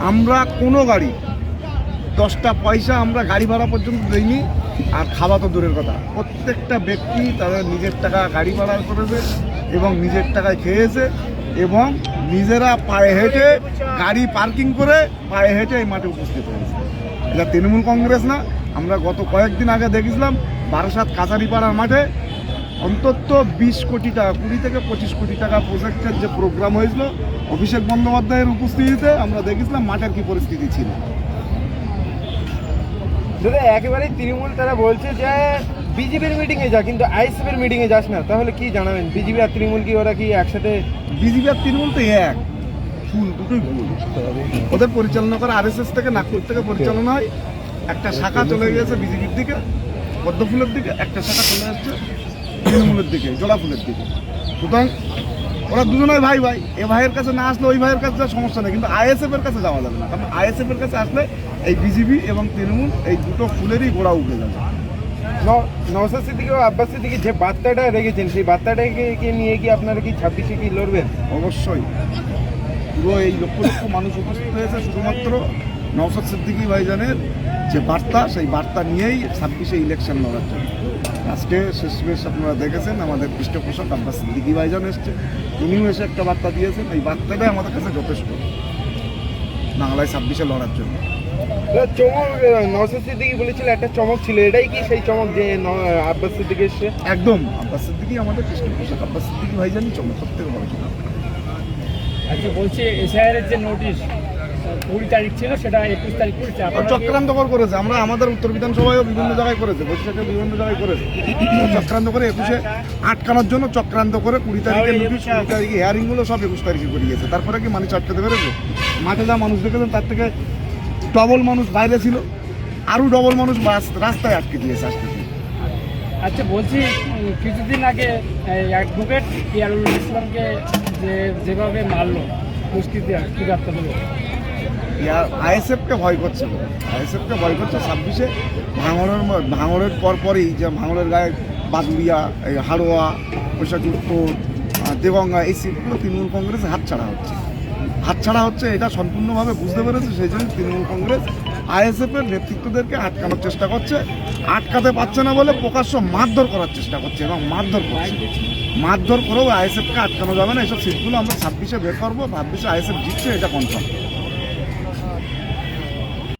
আমরা কোনো গাড়ি 10টা পয়সা আমরা গাড়ি ভাড়া পর্যন্ত দিইনি, আর খাওয়া তো দূরের কথা। প্রত্যেকটা ব্যক্তি তাদের নিজের টাকা গাড়ি ভাড়া করেছে এবং নিজের টাকায় খেয়েছে এবং নিজেরা পায়ে হেঁটে গাড়ি পার্কিং করে পায়ে হেঁটে এই মাঠে উপস্থিত হয়েছে। এটা তৃণমূল কংগ্রেস না। আমরা গত কয়েকদিন আগে দেখেছিলাম বারাসাত কাছারিপাড়ার মাঠে অন্তত 20 কোটি টাকা, 20 থেকে 25 কোটি টাকা প্রজেক্টের যে প্রোগ্রাম হয়েছিল অভিষেক বন্দ্যোপাধ্যায়ের উপস্থিতিতে, আমরা দেখেছিলাম মাঠের কি পরিস্থিতি ছিল। দাদা একেবারেই তৃণমূল তারা বলছে যে বিজেপির মিটিংয়ে যা, কিন্তু আইএসএফের মিটিংয়ে যাস না, তাহলে কি জানাবেন? বিজেপি আর তৃণমূল কি ওরা কি একসাথে? বিজেপি আর তৃণমূল তো এক, ফুল দুটোই ভুল। ওদের পরিচালনা করে আরএসএস থেকে, নাগপুর থেকে পরিচালনা হয়। একটা শাখা চলে গেছে বিজেপির দিকে, পদ্মফুলের দিকে, একটা শাখা চলে আসছে তৃণমূলের দিকে, জোড়া ফুলের দিকে। সুতরাং ওরা দুজনেই ভাই ভাই। এ ভাইয়ের কাছে না আসলে ওই ভাইয়ের কাছে যাওয়ার সমস্যা নেই, কিন্তু আইএসএফ এর কাছে যাওয়া যাবে না। কারণ আইএসএফ এর কাছে আসলে এই বিজেপি এবং তৃণমূল এই দুটো ফুলেরই গোড়া উঠে যাবে। নওশাদ সিদ্দিকী ও আব্বাস সিদ্দিকী যে বার্তাটা রেখেছেন, সেই বার্তাটাকে নিয়ে কি আপনারা কি 26-এ কি লড়বেন? অবশ্যই। পুরো এই লক্ষ লক্ষ মানুষ উপস্থিত হয়েছে শুধুমাত্র নওশাদ সিদ্দিকী ভাইজানের যে বার্তা, সেই বার্তা নিয়েই 26-এ ইলেকশন লড়ার জন্য। আজকে শেষমেশ আপনারা দেখেছেন আমাদের পৃষ্ঠপোষক আব্বাস সিদ্দিকী ভাইজান এসছে, উনিও এসে একটা বার্তা দিয়েছেন। এই বার্তাটাই আমাদের কাছে যথেষ্ট বাংলায় 26-এ লড়ার জন্য। চমক নওশাদ সিদ্দিকী বলেছিল, একটা চমক ছিল, এটাই কি সেই চমক যে আব্বাস সিদ্দিকী এসছে? একদম, আব্বাস সিদ্দিকী আমাদের পৃষ্ঠপোষক আব্বাস সিদ্দিকী ভাইজানই চমক, প্রত্যেক বড় চমক। আজকে বলছে এসআইআরের যে নোটিশ 20 তারিখ ছিল সেটা 21 তারিখ করেছে। চক্রান্তকর করেছে। আমরা আমাদের উত্তর বিধানসভায়ও বিভিন্ন জায়গায় করেছে, বৈশাখে বিভিন্ন জায়গায় করেছে। চক্রান্ত করে 21-এ আটকানোর জন্য চক্রান্ত করে 20 তারিখে নোটিশ, 20 তারিখে হিয়ারিংগুলো সব 21 তারিখে করিয়েছে। তারপরে কি মানুষ আটকাতে পেরেছে? মাঠে যা মানুষ দেখেছেন তার থেকে ডবল মানুষ বাইরে ছিল, আরও ডবল মানুষ রাস্তায় আটকে দিয়েছে আজকে। আচ্ছা বলছি, কিছুদিন আগে অ্যাডভোকেট ইয়ারুল ইসলামকে যেভাবে মারলো দুষ্কৃতীরা, কি বার্তা দেবো? আইএসএফকে ভয় করছে, আইএসএফকে ভয় করছে। 26-এ ভাঙড়ের পরপরই যে ভাঙড়ের গায়ে বাদুরিয়া, এই হাড়োয়া, বৈশাখী উত্তর, দেগঙ্গা, এই সিটগুলো তৃণমূল কংগ্রেস হাতছাড়া হচ্ছে। এটা সম্পূর্ণভাবে বুঝতে পেরেছে। সেই জন্য তৃণমূল কংগ্রেস আইএসএফের নেতৃত্বদেরকে আটকানোর চেষ্টা করছে। আটকাতে পারছে না বলে প্রকাশ্য মারধর করার চেষ্টা করছে এবং মারধর করছে। মারধর করেও আইএসএফকে আটকানো যাবে না। এসব সিটগুলো আমরা 26-এ বের করবো। 26-এ আইএসএফ জিতছে, এটা কনফার্ম।